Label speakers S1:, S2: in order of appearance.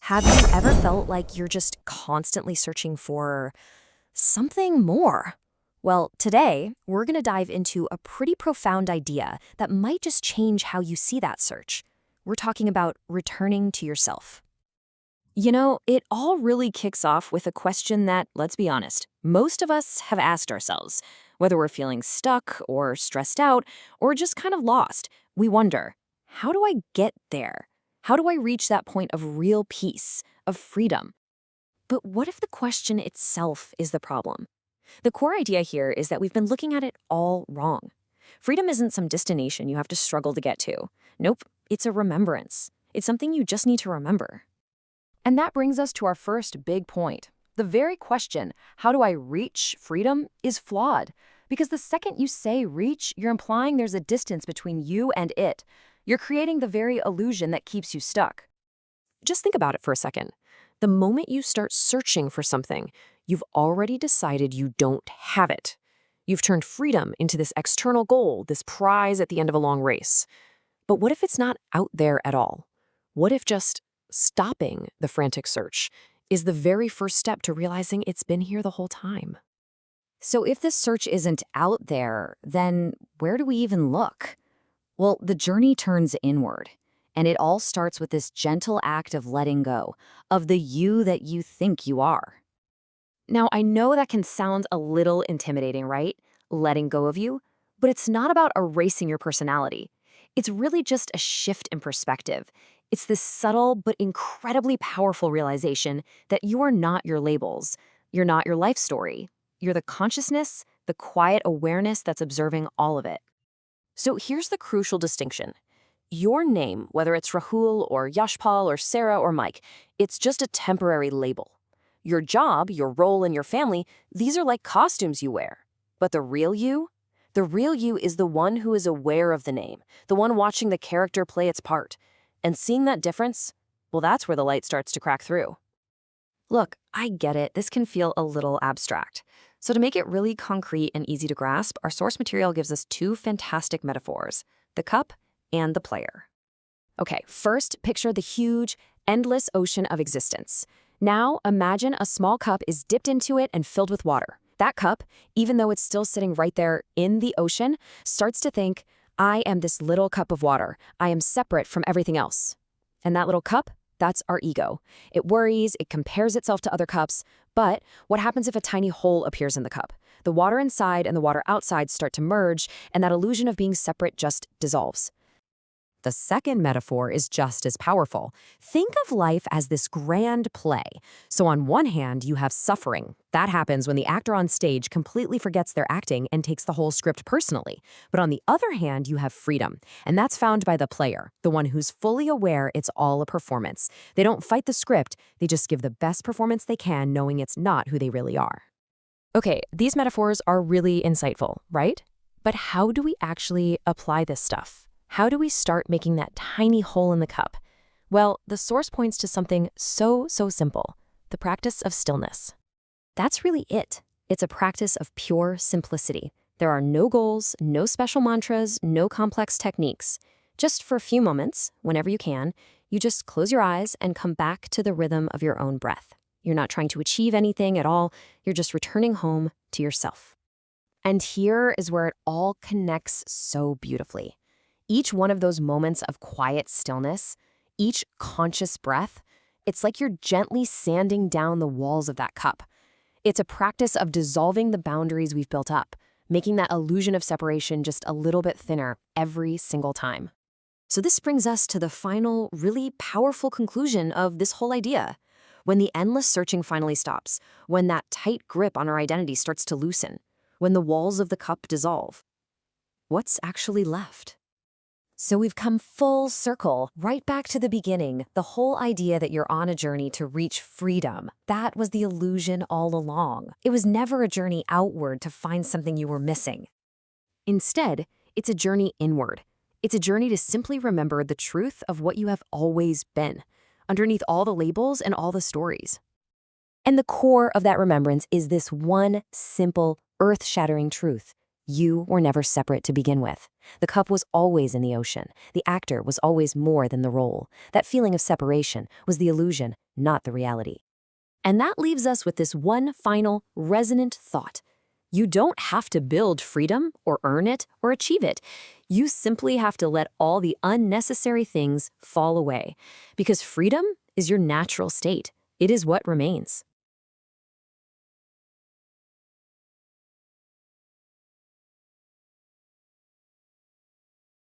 S1: Have you ever felt like you're just constantly searching for something more? Well, today, we're going to dive into a pretty profound idea that might just change how you see that search. We're talking about returning to yourself. You know, it all really kicks off with a question that, let's be honest, most of us have asked ourselves. Whether we're feeling stuck or stressed out or just kind of lost, we wonder, how do I get there? How do I reach that point of real peace, of freedom? But what if the question itself is the problem? The core idea here is that we've been looking at it all wrong. Freedom isn't some destination you have to struggle to get to. Nope, it's a remembrance. It's something you just need to remember. And that brings us to our first big point. The very question, how do I reach freedom, is flawed. Because the second you say reach, you're implying there's a distance between you and it. You're creating the very illusion that keeps you stuck. Just think about it for a second. The moment you start searching for something, you've already decided you don't have it. You've turned freedom into this external goal, this prize at the end of a long race. But what if it's not out there at all? What if just stopping the frantic search is the very first step to realizing it's been here the whole time? So if this search isn't out there, then where do we even look? Well, the journey turns inward, and it all starts with this gentle act of letting go of the you that you think you are. Now, I know that can sound a little intimidating, right? Letting go of you, but it's not about erasing your personality. It's really just a shift in perspective. It's this subtle but incredibly powerful realization that you are not your labels. You're not your life story. You're the consciousness, the quiet awareness that's observing all of it. So here's the crucial distinction. Your name, whether it's Rahul or Yashpal or Sarah or Mike, it's just a temporary label. Your job, your role in your family, these are like costumes you wear. But the real you is the one who is aware of the name, the one watching the character play its part. And seeing that difference, well, that's where the light starts to crack through. Look, I get it. This can feel a little abstract. So to make it really concrete and easy to grasp, our source material gives us two fantastic metaphors, the cup and the player. Okay, first, picture the huge, endless ocean of existence. Now, imagine a small cup is dipped into it and filled with water. That cup, even though it's still sitting right there in the ocean, starts to think, I am this little cup of water. I am separate from everything else. And that little cup? That's our ego. It worries, it compares itself to other cups, but what happens if a tiny hole appears in the cup? The water inside and the water outside start to merge, and that illusion of being separate just dissolves. The second metaphor is just as powerful. Think of life as this grand play. So on one hand, you have suffering. That happens when the actor on stage completely forgets their acting and takes the whole script personally. But on the other hand, you have freedom. And that's found by the player, the one who's fully aware it's all a performance. They don't fight the script, they just give the best performance they can, knowing it's not who they really are. Okay, these metaphors are really insightful, right? But how do we actually apply this stuff? How do we start making that tiny hole in the cup? Well, the source points to something so simple, the practice of stillness. That's really it. It's a practice of pure simplicity. There are no goals, no special mantras, no complex techniques. Just for a few moments, whenever you can, you just close your eyes and come back to the rhythm of your own breath. You're not trying to achieve anything at all. You're just returning home to yourself. And here is where it all connects so beautifully. Each one of those moments of quiet stillness, each conscious breath, it's like you're gently sanding down the walls of that cup. It's a practice of dissolving the boundaries we've built up, making that illusion of separation just a little bit thinner every single time. So this brings us to the final, really powerful conclusion of this whole idea. When the endless searching finally stops, when that tight grip on our identity starts to loosen, when the walls of the cup dissolve, what's actually left? So we've come full circle, right back to the beginning, the whole idea that you're on a journey to reach freedom. That was the illusion all along. It was never a journey outward to find something you were missing. Instead, it's a journey inward. It's a journey to simply remember the truth of what you have always been, underneath all the labels and all the stories. And the core of that remembrance is this one simple, earth-shattering truth. You were never separate to begin with. The cup was always in the ocean. The actor was always more than the role. That feeling of separation was the illusion, not the reality. And that leaves us with this one final, resonant thought. You don't have to build freedom or earn it or achieve it. You simply have to let all the unnecessary things fall away. Because freedom is your natural state. It is what remains.